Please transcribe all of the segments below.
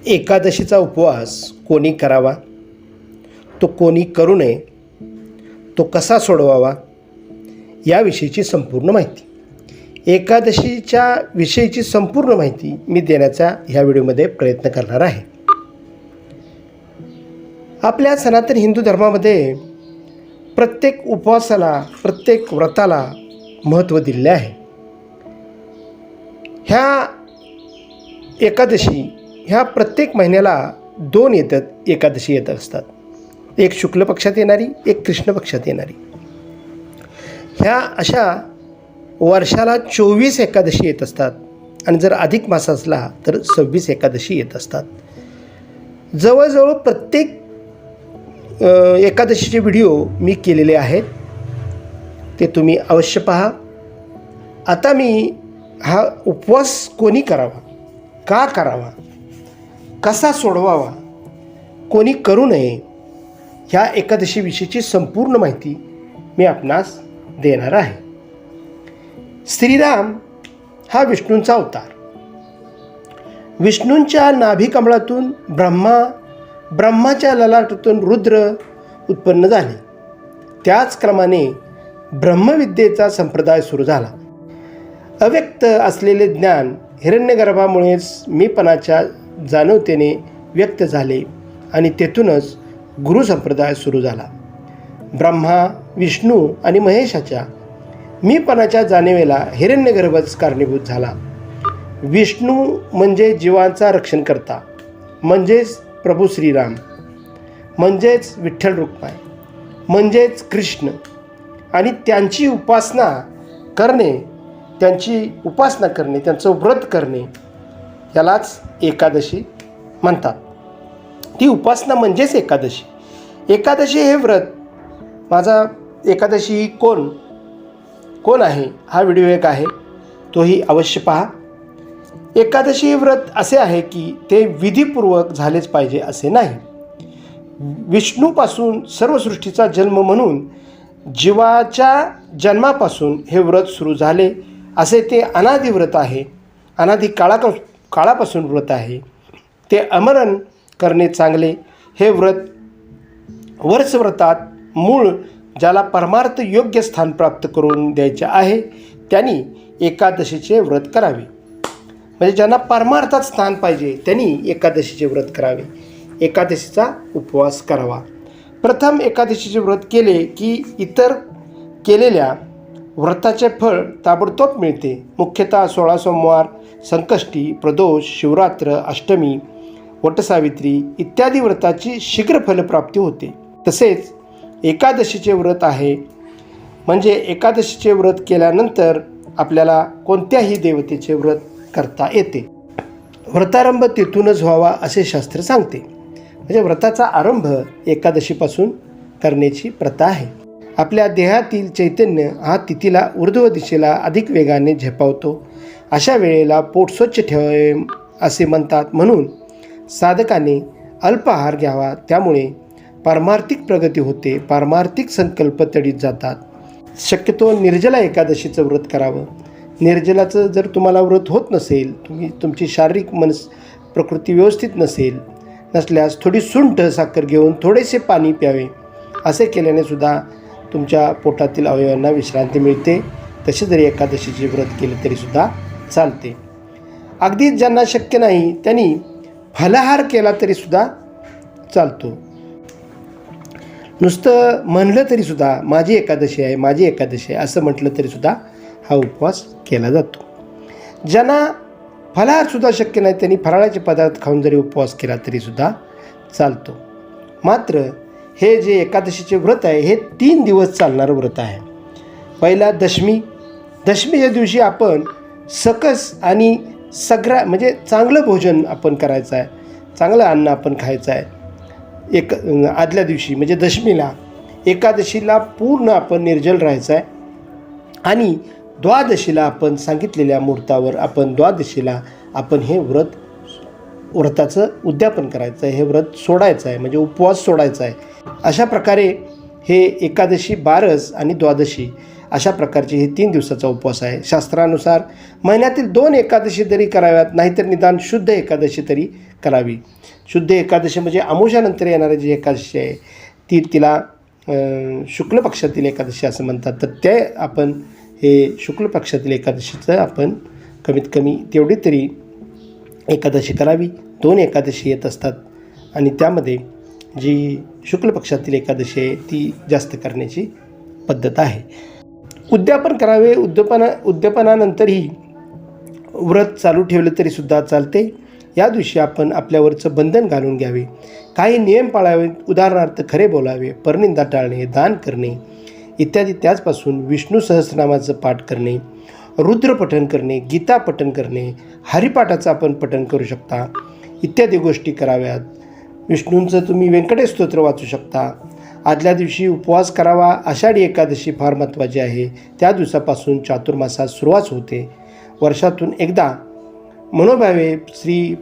एकादशीचा उपवास कोणी करावा, तो कोणी करू नये, तो कसा सोडवावा याविषयीची संपूर्ण माहिती, एकादशीच्या विषयीची संपूर्ण माहिती मी देण्याचा ह्या व्हिडिओमध्ये प्रयत्न करणार आहे. आपल्या सनातन हिंदू धर्मामध्ये प्रत्येक उपवासाला, प्रत्येक व्रताला महत्त्व दिले आहे. ह्या एकादशी ह्या प्रत्येक महिन्याला दोन एकादशी येत असतात. एक शुक्ल पक्षात येणारी, एक कृष्ण पक्षात येणारी. ह्या अशा वर्षाला 24 एकादशी येत असतात आणि जर अधिक मास असला तर 26 एकादशी येत असतात. जवळजवळ प्रत्येक एकादशीचे व्हिडिओ मी केलेले आहेत, ते तुम्ही अवश्य पहा. आता मी हा उपवास कोणी करावा, का करावा, कसा सोडवावा, कोणी करू नये ह्या एकादशीविषयीची संपूर्ण माहिती मी आपणास देणार आहे. श्रीराम हा विष्णूंचा अवतार. विष्णूंच्या नाभिकमळातून ब्रह्माच्या ललाटातून रुद्र उत्पन्न झाले. त्याच क्रमाने ब्रह्मविद्येचा संप्रदाय सुरू झाला. अव्यक्त असलेले ज्ञान हिरण्यगर्भामुळेच मीपणाच्या जाणवतेने व्यक्त झाले आणि तेथूनच गुरु संप्रदाय सुरू झाला. ब्रह्मा, विष्णू आणि महेशाच्या मीपणाच्या जाणीवेला हिरण्यगर्भच कारणीभूत झाला. विष्णू म्हणजे जीवांचा रक्षणकर्ता, म्हणजेच प्रभू श्रीराम, म्हणजेच विठ्ठल रुक्माई, म्हणजेच कृष्ण. आणि त्यांची उपासना करणे, त्यांचं व्रत करणे यालाच एकादशी म्हणतात. ती उपासना म्हणजेच एकादशी. एकादशी हे व्रत. माझा एकादशी कोण आहे हा व्हिडिओ एक आहे, तोही अवश्य पहा. एकादशी हे व्रत असे आहे की ते विधीपूर्वक झालेच पाहिजे असे नाही. विष्णूपासून सर्व सृष्टीचा जन्म म्हणून जीवाच्या जन्मापासून हे व्रत सुरू झाले असे ते अनादि व्रत आहे. अनादि काळापासून व्रत आहे. ते आमरण करणे चांगले. हे व्रत वर्षव्रतात मूळ ज्याला परमार्थ योग्य स्थान प्राप्त करून द्यायचे आहे त्यांनी एकादशीचे व्रत करावे. म्हणजे ज्यांना परमार्थात स्थान पाहिजे त्यांनी एकादशीचे व्रत करावे, एकादशीचा उपवास करावा. प्रथम एकादशीचे व्रत केले की इतर केलेल्या व्रताचे फळ ताबडतोब मिळते. मुख्यतः 16 सोमवार, संकष्टी, प्रदोष, शिवरात्र, अष्टमी, वटसावित्री इत्यादी व्रताची शीघ्र फलप्राप्ती होते. तसेच एकादशीचे व्रत आहे म्हणजे एकादशीचे व्रत केल्यानंतर आपल्याला कोणत्याही देवतेचे व्रत करता येते. व्रतारंभ तेथूनच व्हावा असे शास्त्र सांगते. म्हणजे व्रताचा आरंभ एकादशीपासून करण्याची प्रथा आहे. आपल्या देहातील चैतन्य हा तिथीला ऊर्ध्व दिशेला अधिक वेगाने झेपावतो. अशा वेळेला पोट स्वच्छ ठेवावे असे म्हणतात. म्हणून साधकाने अल्प आहार घ्यावा. त्यामुळे पारमार्थिक प्रगती होते, पारमार्थिक संकल्प तडीत जातात. शक्यतो निर्जला एकादशीचं व्रत करावं. निर्जलाचं जर तुम्हाला व्रत होत नसेल, तुमची शारीरिक प्रकृती व्यवस्थित नसल्यास थोडी सुंठ साखर घेऊन थोडेसे पाणी प्यावे. असे केल्याने सुद्धा तुमच्या पोटातील अवयवांना विश्रांती मिळते. तसे जरी एकादशीचे व्रत केले तरीसुद्धा चालते. अगदीच ज्यांना शक्य नाही त्यांनी फलाहार केला तरीसुद्धा चालतो. नुसतं म्हणलं तरीसुद्धा माझी एकादशी आहे असं म्हटलं तरीसुद्धा हा उपवास केला जातो. ज्यांना फलाहारसुद्धा शक्य नाही त्यांनी फराळाचे पदार्थ खाऊन जरी उपवास केला तरीसुद्धा चालतो. मात्र हे जे एकादशीचे व्रत आहे हे 3 दिवस चालणारं व्रत आहे. पहिला दशमीच्या दिवशी आपण सकस आणि म्हणजे चांगलं भोजन आपण करायचं आहे, चांगलं अन्न आपण खायचं आहे. आदल्या दिवशी म्हणजे दशमीला, एकादशीला पूर्ण आपण निर्जल राहायचं आहे. आणि द्वादशीला आपण सांगितलेल्या मुहूर्तावर द्वादशीला आपण हे व्रताचं उद्यापन करायचं आहे. हे व्रत सोडायचं आहे, म्हणजे उपवास सोडायचा आहे. अशा प्रकारे हे एकादशी, बारस आणि द्वादशी अशा प्रकारचे हे 3 दिवसाचा उपवास आहे. शास्त्रानुसार महिन्यातील 2 एकादशी तरी कराव्यात, नाहीतर निदान शुद्ध एकादशी तरी करावी. शुद्ध एकादशी म्हणजे अमावस्यानंतर येणारी जी एकादशी आहे तिला शुक्ल पक्षातील एकादशी असं म्हणतात. तर ते आपण हे शुक्ल पक्षातील एकादशीचं आपण कमीत कमी तेवढी तरी एकादशी करावी. 2 एकादशी येत असतात आणि त्यामध्ये जी शुक्ल पक्षातील एकादशी आहे ती जास्त करण्याची पद्धत आहे. उद्यापन करावे. उद्यापनानंतरही व्रत चालू ठेवलं तरीसुद्धा चालते. या दिवशी आपण आपल्यावरचं बंधन घालून घ्यावे. काही नियम पाळावे. उदाहरणार्थ खरे बोलावे, परनिंदा टाळणे, दान करणे इत्यादी. त्याचपासून विष्णू सहस्रनामाचं पाठ करणे, रुद्र पठण करणे, गीता पठण करणे, हरिपाठाचं आपण पठण करू शकता इत्यादी गोष्टी कराव्यात. विष्णूंचं तुम्ही व्यंकटेश स्तोत्र वाचू शकता. आदल्या दिवशी उपवास करावा. आषाढी एकादशी फार महत्त्वाची आहे. त्या दिवसापासून चातुर्मासात सुरुवात होते. वर्षातून एकदा मनोभावे श्री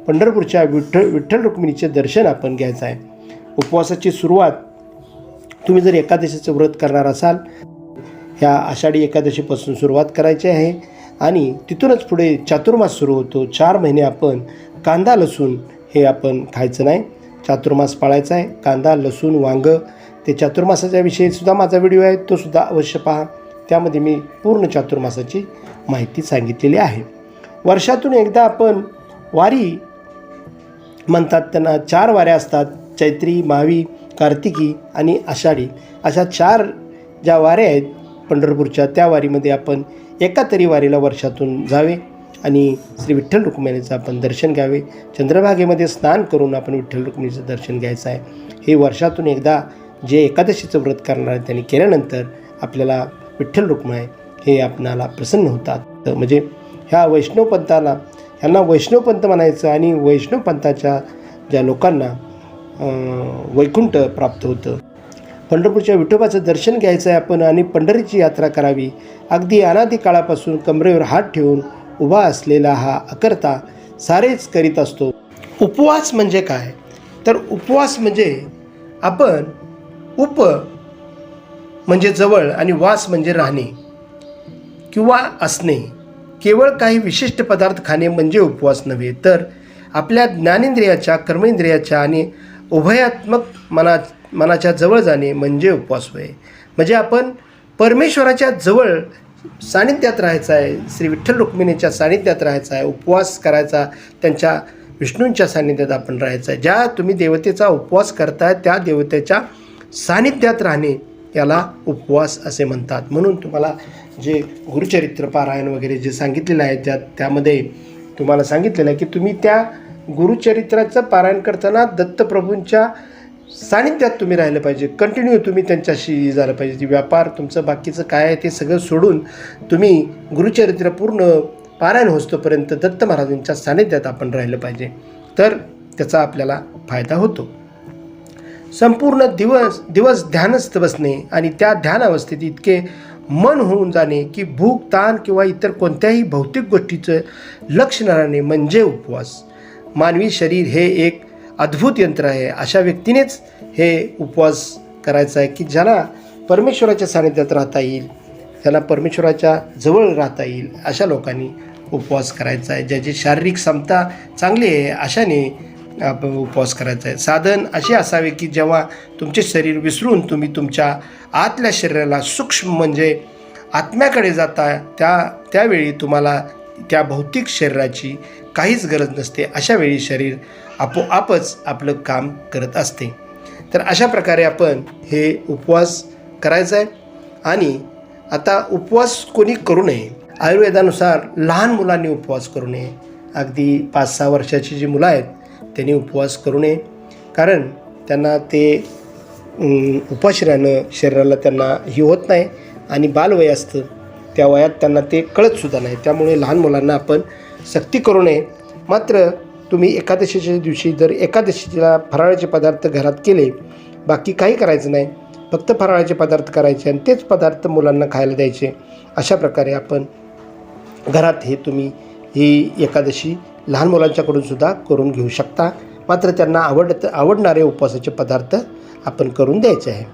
पंढरपूरच्या विठ्ठल रुक्मिणीचे दर्शन आपण घ्यायचं आहे. उपवासाची सुरुवात तुम्ही जर एकादशीचं व्रत करणार असाल ह्या आषाढी एकादशीपासून सुरुवात करायची आहे आणि तिथूनच पुढे चातुर्मास सुरू होतो. 4 महिने आपण कांदा लसूण हे आपण खायचं नाही. चातुर्मास पाळायचा आहे. कांदा लसूण वांगं ते चातुर्मासाच्या विषयीसुद्धा माझा व्हिडिओ आहे, तो सुद्धा अवश्य पहा. त्यामध्ये मी पूर्ण चातुर्मासाची माहिती सांगितलेली आहे. वर्षातून एकदा आपण वारी म्हणतात, त्यांना 4 वाऱ्या असतात. चैत्री, मावी, कार्तिकी आणि आषाढी अशा 4 ज्या वाऱ्या आहेत पंढरपूरच्या, त्या वारीमध्ये आपण एका तरी वारीला वर्षातून जावे आणि श्री विठ्ठल रुक्मिणीचं आपण दर्शन घ्यावे. चंद्रभागेमध्ये स्नान करून आपण विठ्ठल रुक्मिणीचं दर्शन घ्यायचं आहे. हे वर्षातून एकदा जे एकादशीचं व्रत करणार आहे त्यांनी केल्यानंतर आपल्याला विठ्ठल रुक्मिणी हे आपणाला प्रसन्न होतात. म्हणजे ह्या वैष्णवपंथाला ह्यांना वैष्णवपंथ म्हणायचं आणि वैष्णवपंथाच्या ज्या लोकांना वैकुंठ प्राप्त होतं. पंढरपूरच्या विठोबाचं दर्शन घ्यायचं आहे आपण आणि पंढरीची यात्रा करावी. अगदी अनादी काळापासून कमरेवर हात ठेवून उभा असलेला हा अकर्ता सारेच करीत असतो. उपवास म्हणजे काय? तर उपवास म्हणजे आपण उप म्हणजे जवळ आणि वास म्हणजे राहणे किंवा असणे. केवळ काही विशिष्ट पदार्थ खाणे म्हणजे उपवास नव्हे, तर आपल्या ज्ञानेंद्रियाच्या, कर्मेंद्रियाच्या आणि उभयात्मक मनाच्या जवळ जाणे म्हणजे उपवास होय. म्हणजे आपण परमेश्वराच्या जवळ सानिध्यात राहायचं आहे, श्री विठ्ठल रुक्मिणीच्या सानिध्यात राहायचं आहे, उपवास करायचा, त्यांच्या विष्णूंच्या सानिध्यात आपण राहायचं आहे. ज्या तुम्ही देवतेचा उपवास करताय त्या देवतेच्या सानिध्यात राहणे याला उपवास असे म्हणतात. म्हणून तुम्हाला जे गुरुचरित्र पारायण वगैरे जे सांगितलेलं आहे त्यामध्ये तुम्हाला सांगितलेलं आहे की तुम्ही त्या गुरुचरित्राचं पारायण करताना दत्तप्रभूंच्या सानिध्यात तुम्ही राहिलं पाहिजे. कंटिन्यू तुम्ही त्यांच्याशी झालं पाहिजे. व्यापार तुमचं बाकीचं काय आहे ते सगळं सोडून तुम्ही गुरुचरित्र पूर्ण पारायण होतोपर्यंत दत्त महाराजांच्या सानिध्यात आपण राहिलं पाहिजे. तर त्याचा आपल्याला फायदा होतो. संपूर्ण दिवस ध्यानस्थ बसणे आणि त्या ध्यानावस्थेत इतके मन होऊन जाणे की भूक, ताण किंवा इतर कोणत्याही भौतिक गोष्टीचं लक्ष न राहणे म्हणजे उपवास. मानवी शरीर हे एक अद्भुत यंत्र आहे. अशा व्यक्तीनेच हे उपवास करायचा आहे की ज्याला परमेश्वराच्या सानिध्यात राहता येईल, ज्याला परमेश्वराच्या जवळ राहता येईल, अशा लोकांनी उपवास करायचा आहे. ज्याची शारीरिक क्षमता चांगली आहे अशाने आपण उपवास करायचा आहे. साधन असे असावे की जेव्हा तुमचे शरीर विसरून तुम्ही तुमच्या आतल्या शरीराला सूक्ष्म म्हणजे आत्म्याकडे जाता त्यावेळी तुम्हाला त्या भौतिक शरीराची काहीच गरज नसते. अशावेळी शरीर आपोआपच आपलं काम करत असते. तर अशा प्रकारे आपण हे उपवास करायचा आहे. आणि आता उपवास कोणी करू नये. आयुर्वेदानुसार लहान मुलांनी उपवास करू नये. अगदी 5-6 वर्षाची जी मुलं आहेत त्यांनी उपवास करू नये, कारण त्यांना ते उपाशी राहणं शरीराला त्यांना ही होत नाही आणि बालवय असतं, त्या वयात त्यांना ते कळतसुद्धा नाही. त्यामुळे लहान मुलांना आपण सक्ती करू नये. मात्र तुम्ही एकादशीच्या दिवशी जर एकादशीला फराळाचे पदार्थ घरात केले, बाकी काही करायचं नाही, फक्त फराळाचे पदार्थ करायचे आणि तेच पदार्थ मुलांना खायला द्यायचे. अशा प्रकारे आपण घरात तुम्ही ही एकादशी लहान मुलांच्याकडून सुद्धा करून घेऊ शकता. मात्र त्यांना आवडणारे उपवासाचे पदार्थ आपण करून द्यायचे आहे.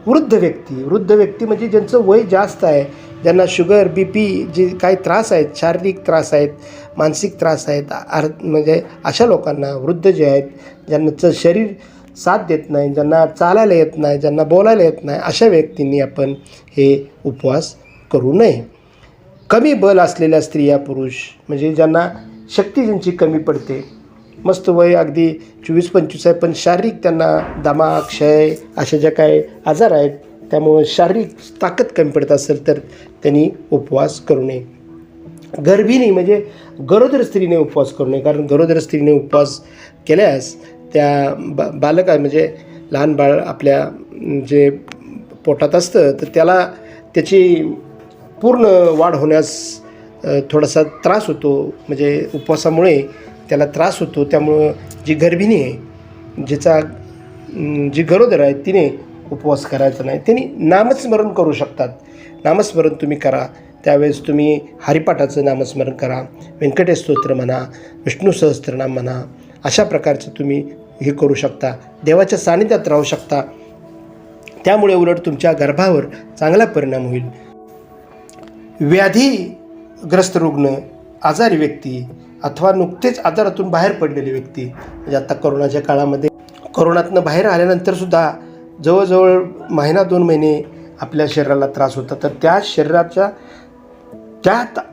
वृद्ध व्यक्ती म्हणजे ज्यांचं वय जास्त आहे, ज्यांना शुगर BP जे काही त्रास आहेत, शारीरिक त्रास आहेत, मानसिक त्रास आहेत, म्हणजे अशा लोकांना, वृद्ध जे आहेत, ज्यांचं शरीर साथ देत नाही, ज्यांना चालायला येत नाही, ज्यांना बोलायला येत नाही, अशा व्यक्तींनी आपण हे उपवास करू नये. कमी बल असलेल्या स्त्रिया, पुरुष म्हणजे ज्यांना शक्ती ज्यांची कमी पडते, मस्त वय अगदी 24-25 आहे, पण शारीरिक त्यांना दमा, क्षय अशा ज्या काही आजार आहेत, त्यामुळं शारीरिक ताकद कमी पडत असेल तर त्यांनी उपवास करू नये. गर्भिणी म्हणजे गरोदर स्त्रीने उपवास करू नये, कारण गरोदर स्त्रीने उपवास केल्यास त्या बालक म्हणजे लहान बाळ आपल्या जे पोटात असतं तर त्याला त्याची पूर्ण वाढ होण्यास थोडासा त्रास होतो, म्हणजे उपवासामुळे त्याला त्रास होतो. त्यामुळं जी गर्भिणी आहे, जी गरोदर आहे, तिने उपवास करायचा नाही. त्यांनी नामस्मरण करू शकतात. नामस्मरण तुम्ही करा. त्यावेळेस तुम्ही हरिपाठाचं नामस्मरण करा, व्यंकटेश स्तोत्र म्हणा, विष्णू सहस्त्रनाम म्हणा, अशा प्रकारचं तुम्ही हे करू शकता. देवाच्या सानिध्यात राहू शकता. त्यामुळे उलट तुमच्या गर्भावर चांगला परिणाम होईल. व्याधीग्रस्त रुग्ण, आजारी व्यक्ती अथवा नुकतेच आजारातून बाहेर पडलेली व्यक्ती, म्हणजे आता कोरोनाच्या काळामध्ये कोरोनातनं बाहेर आल्यानंतरसुद्धा जवळजवळ महिना 2 महिने आपल्या शरीराला त्रास होता, तर त्या शरीराच्या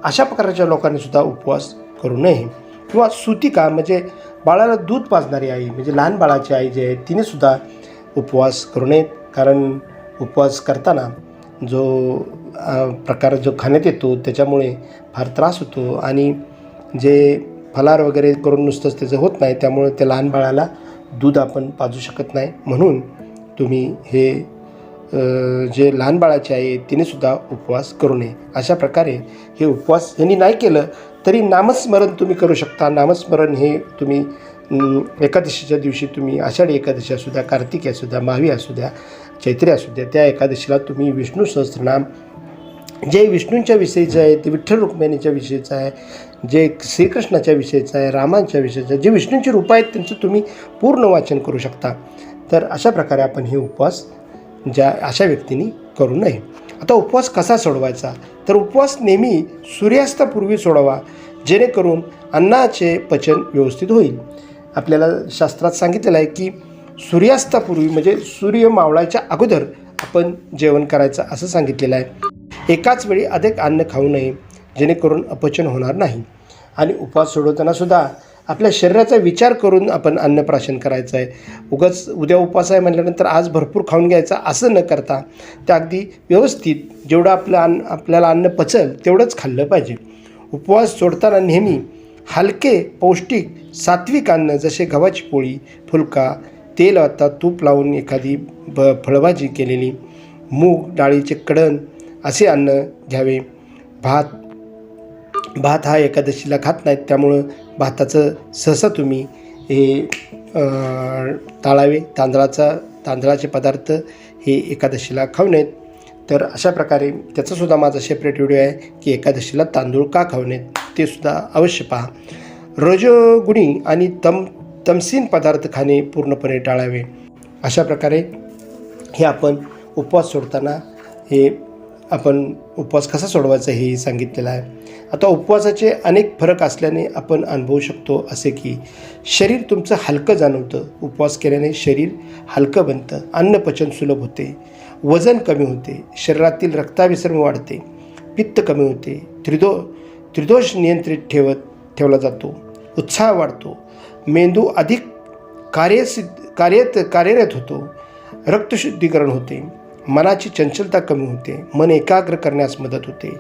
अशा प्रकारच्या लोकांनीसुद्धा उपवास करू नये. किंवा सुतिका म्हणजे बाळाला दूध पाजणारी आई, म्हणजे लहान बाळाची आई जी आहे, तिनेसुद्धा उपवास करू नयेत. कारण उपवास करताना जो प्रकार जो खाण्यात येतो त्याच्यामुळे फार त्रास होतो, आणि जे फलार वगैरे करून नुसतंच त्याचं होत नाही, त्यामुळे त्या लहान बाळाला दूध आपण पाजू शकत नाही. म्हणून तुम्ही हे जे लहान बाळाचे आहे तिनेसुद्धा उपवास करू नये. अशा प्रकारे हे उपवास यांनी नाही केलं तरी नामस्मरण तुम्ही करू शकता. नामस्मरण हे तुम्ही एकादशीच्या दिवशी तुम्ही आषाढी एकादशी असू द्या, कार्तिकी असू द्या, मावी असू द्या, चैत्री असू द्या, त्या एकादशीला तुम्ही विष्णू सहस्त्रनाम जे विष्णूंच्या विषयीचं आहे, ते विठ्ठल रुक्मिणीच्या विषयीचं आहे, जे श्रीकृष्णाच्या विषयीचं आहे, रामांच्या विषयीचं आहे, जे विष्णूंची रूपं आहेत त्यांचं तुम्ही पूर्ण वाचन करू शकता. तर अशा प्रकारे आपण हे उपवास अशा व्यक्तींनी करू नये. आता उपवास कसा सोडवायचा, तर उपवास नेहमी सूर्यास्तापूर्वी सोडावा, जेणेकरून अन्नाचे पचन व्यवस्थित होईल. आपल्याला शास्त्रात सांगितलेलं आहे की सूर्यास्तापूर्वी म्हणजे सूर्य मावळाच्या अगोदर आपण जेवण करायचं असं सांगितलेलं आहे. एकाच वेळी अधिक अन्न खाऊ नये, जेणेकरून अपचन होणार नाही. आणि उपवास सोडवताना सुद्धा आपल्या शरीराचा विचार करून आपण अन्नप्राशन करायचं आहे. उगाच उद्या उपवास आहे म्हटल्यानंतर आज भरपूर खाऊन घ्यायचा असं न करता त्या अगदी व्यवस्थित जेवढं आपल्याला अन्न पचल तेवढंच खाल्लं पाहिजे. उपवास सोडताना नेहमी हलके, पौष्टिक, सात्विक अन्न जसे गव्हाची पोळी, फुलका, तेल आता तूप लावून एखादी फळभाजी केलेली, मूग डाळीचे कडण असे अन्न घ्यावे. भात हा एकादशीला खात नाहीत, त्यामुळं भाताचं सहसा तुम्ही हे टाळावे. तांदळाचे पदार्थ हे एकादशीला खाऊ नयेत. तर अशा प्रकारे त्याचासुद्धा माझा सेपरेट व्हिडिओ आहे की एकादशीला तांदूळ का खाऊ नयेत, ते सुद्धा अवश्य पहा. रजोगुणी आणि तमसीन पदार्थ खाणे पूर्णपणे टाळावे. अशा प्रकारे हे आपण उपवास सोडताना हे आपण उपवास कसा सोडवायचा हे सांगितलेलं आहे. आता उपवासाचे अनेक फरक असल्याने आपण अनुभवू शकतो असे की शरीर तुमचं हलकं जाणवतं. उपवास केल्याने शरीर हलकं बनतं, अन्नपचन सुलभ होते, वजन कमी होते, शरीरातील रक्ताभिसरण वाढते, पित्त कमी होते, त्रिदोष नियंत्रित ठेवला जातो, उत्साह वाढतो, मेंदू अधिक कार्यरत होतो, रक्तशुद्धीकरण होते, मनाची चंचलता कमी होते, मन एकाग्र करण्यास मदत होते.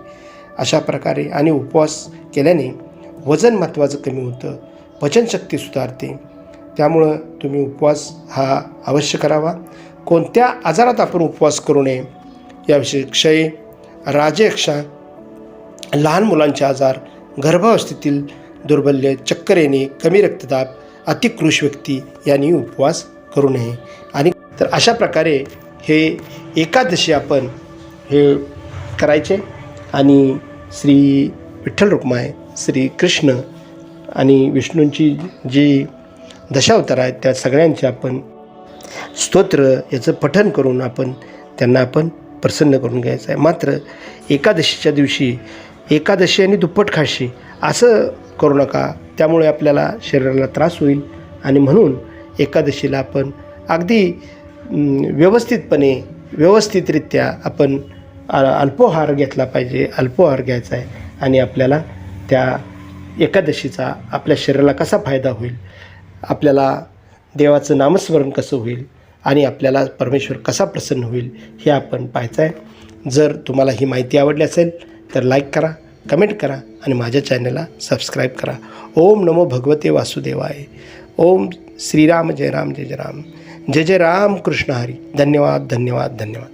अशा प्रकारे आणि उपवास केल्याने वजन महत्त्वाचं कमी होतं, पचनशक्ती सुधारते. त्यामुळं तुम्ही उपवास हा अवश्य करावा. कोणत्या आजारात आपण उपवास करू नये याविषयी क्षय, राजयक्षा, लहान मुलांचे आजार, गर्भावस्थेतील दुर्बल्य, चक्कर येणे, कमी रक्तदाब, अतिकृश व्यक्ती यांनी उपवास करू नये. आणि तर अशा प्रकारे हे एकादशी आपण हे करायचे आणि श्री विठ्ठल रुक्माई, श्री कृष्ण आणि विष्णूंची जी दशावतार आहेत त्या सगळ्यांचे आपण स्तोत्र याचं पठण करून आपण त्यांना आपण प्रसन्न करून घ्यायचं आहे. मात्र एकादशीच्या दिवशी एकादशी आणि दुप्पट खाशी असं करू नका, त्यामुळे आपल्याला शरीराला त्रास होईल. आणि म्हणून एकादशीला आपण अगदी व्यवस्थितपणे व्यवस्थितरित्या आपण अल्पोहार घेतला पाहिजे, अल्पोहार घ्यायचा आहे. आणि आपल्याला त्या एकादशीचा आपल्या शरीराला कसा फायदा होईल, आपल्याला देवाचं नामस्मरण कसं होईल आणि आपल्याला परमेश्वर कसा प्रसन्न होईल हे आपण पाहायचं आहे. जर तुम्हाला ही माहिती आवडली असेल तर लाईक करा, कमेंट करा आणि माझ्या चॅनलला सबस्क्राईब करा. ओम नमो भगवते वासुदेवाय. ओम श्रीराम जय राम जय जय राम. जय जय राम कृष्ण हरी. धन्यवाद धन्यवाद धन्यवाद.